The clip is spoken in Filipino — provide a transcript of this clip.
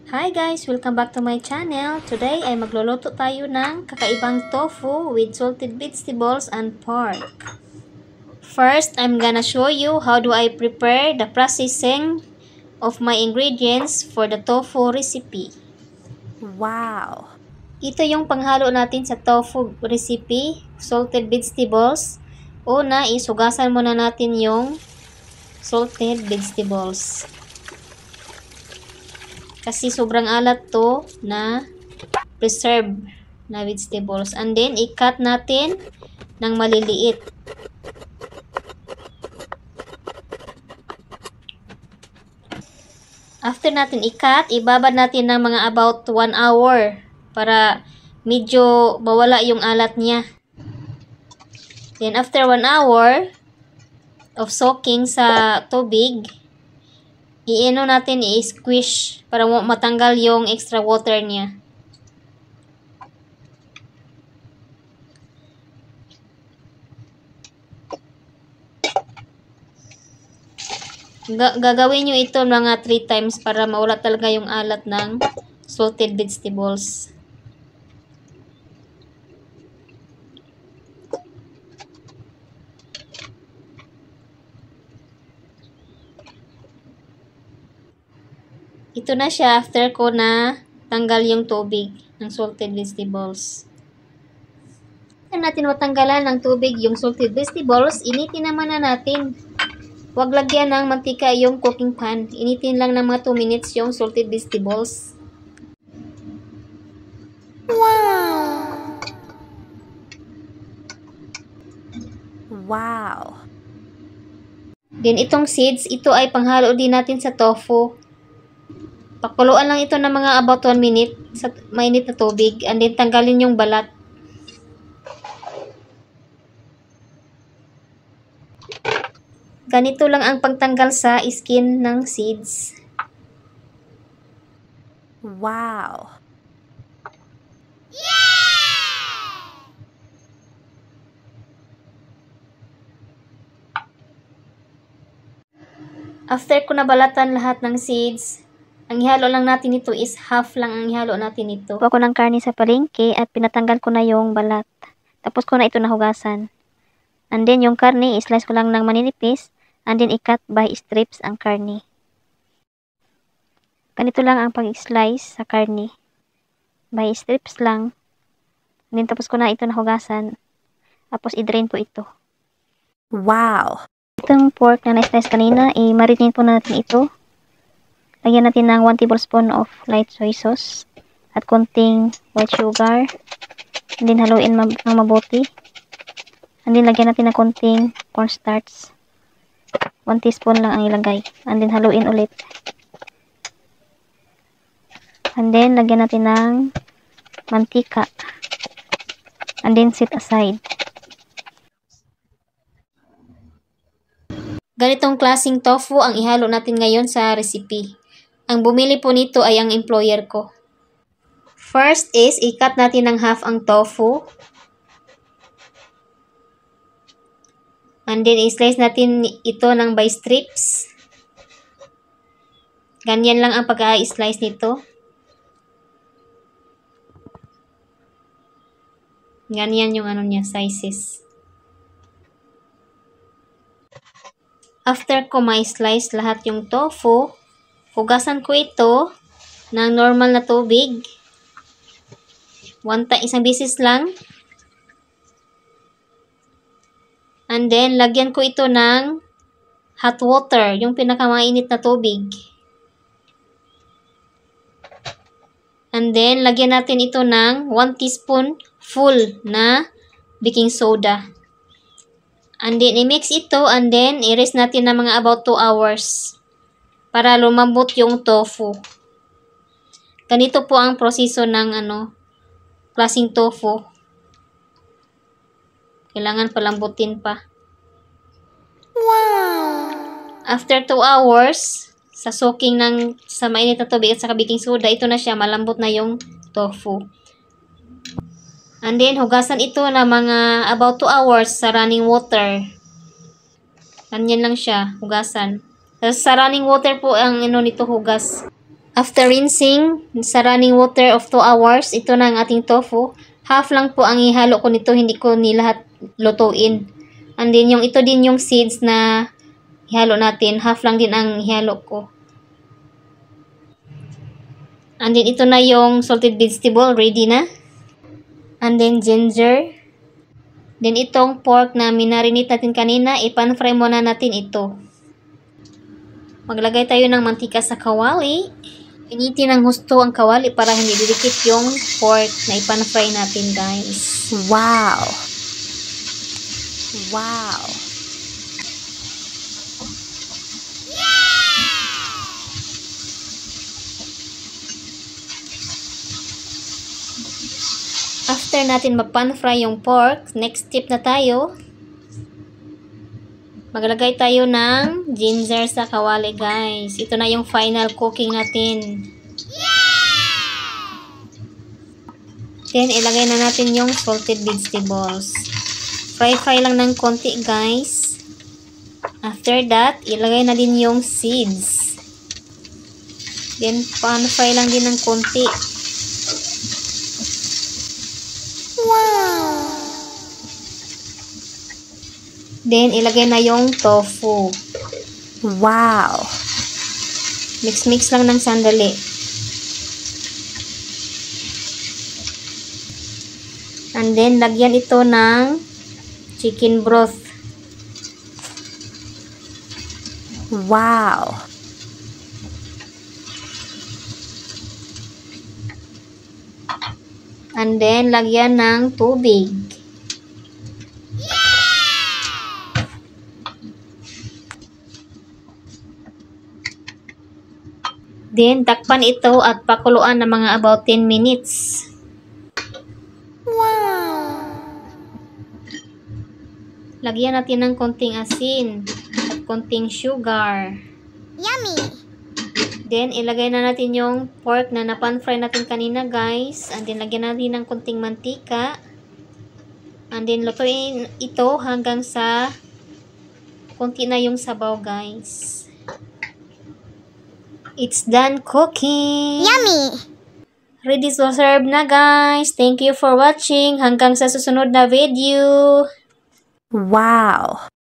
Hi guys! Welcome back to my channel. Today ay magluluto tayo ng kakaibang tofu with salted vegetables and pork. First, I'm gonna show you how do I prepare the processing of my ingredients for the tofu recipe. Wow! Ito yung panghalo natin sa tofu recipe, salted vegetables. Una, isugasan muna natin yung salted vegetables. Kasi sobrang alat to na preserved na vegetables. And then, i-cut natin ng maliliit. After natin i-cut, ibabad natin ng mga about 1 hour para medyo mawala yung alat niya. Then, after 1 hour of soaking sa tubig, natin i-squish para matanggal yung extra water niya. Gagawin nyo ito mga 3 times para mawala talaga yung alat ng salted vegetables. Ito na siya after ko na tanggal yung tubig ng salted vegetables. After natin matanggalan ng tubig yung salted vegetables, initin naman na natin. Huwag lagyan ng mantika yung cooking pan. Initin lang ng mga 2 minutes yung salted vegetables. Wow! Wow! Then itong seeds, ito ay panghalo din natin sa tofu. Pakuluan lang ito ng mga about 1 minute sa mainit na tubig and then tanggalin yung balat. Ganito lang ang pagtanggal sa skin ng seeds. Wow! After ko nabalatan lahat ng seeds, ang ihalo lang natin ito is half lang ang ihalo natin ito. Kuha ko ng karne sa palengke at pinatanggal ko na yung balat. Tapos ko na ito nahugasan. And then yung karne, islice ko lang ng maninipis and then i-cut by strips ang karne. Ganito lang ang pag-slice sa karne. By strips lang. And then tapos ko na ito nahugasan. Tapos i-drain po ito. Wow! Itong pork na na-slice kanina, i-marinate po natin ito. Lagyan natin ng 1 tablespoon of light soy sauce at konting white sugar. And then haluin ng mabuti. And then lagyan natin ng konting cornstarch. 1 teaspoon lang ang ilagay. And then haluin ulit. And then lagyan natin ng mantika. And then set aside. Ganitong klaseng tofu ang ihalo natin ngayon sa recipe. Ang bumili po nito ay ang employer ko. First is, i-cut natin ng half ang tofu. And then, i-slice natin ito ng by strips. Ganyan lang ang pag-i-slice nito. Ganyan yung ano niya, sizes. After ko ma-slice lahat yung tofu, hugasan ko ito ng normal na tubig. Isang beses lang. And then, lagyan ko ito ng hot water, yung pinakamainit na tubig. And then, lagyan natin ito ng 1 teaspoon full na baking soda. And then, i-mix ito and then, i-rest natin na mga about 2 hours para lumambot yung tofu. Ganito po ang proseso ng klaseng tofu. Kailangan palambutin pa. Wow! After 2 hours, sa soaking sa mainit na tubig at sa baking soda, ito na siya, malambot na yung tofu. And then, hugasan ito na mga about 2 hours sa running water. Ganyan lang siya, hugasan. Sa running water po ang nito hugas. After rinsing sa running water of 2 hours, ito na ang ating tofu. Half lang po ang ihalo ko nito, hindi ko ni lahat lutuin. And then ito din yung seeds na ihalo natin, half lang din ang ihalo ko. And then ito na yung salted vegetable, ready na. And then ginger. Then itong pork na minarinate natin kanina, ipan-fry muna natin ito. Maglagay tayo ng mantika sa kawali. Initin ng husto ang kawali para hindi didikit yung pork na ipan-fry natin, guys. Wow. Wow. After natin mapan-fry yung pork, next step na tayo. Maglagay tayo ng ginger sa kawali, guys. Ito na yung final cooking natin. Then, ilagay na natin yung salted vegetables. Fry lang ng konti, guys. After that, ilagay na din yung seeds. Then, pan-fry lang din ng konti. Wow. Then, ilagay na yung tofu. Wow. Mix lang ng sandali. And then, lagyan ito ng chicken broth. Wow. And then, lagyan ng tubig. Then, takpan ito at pakuluan ng mga about 10 minutes. Wow. Lagyan natin ng konting asin at konting sugar. Yummy. Then, ilagay na natin yung pork na napan-fry natin kanina, guys. And then, lagyan natin ng konting mantika. And then, lutuin ito hanggang sa konti na yung sabaw, guys. It's done cooking. Yummy. Ready to serve na, guys. Thank you for watching. Hanggang sa susunod na video. Wow.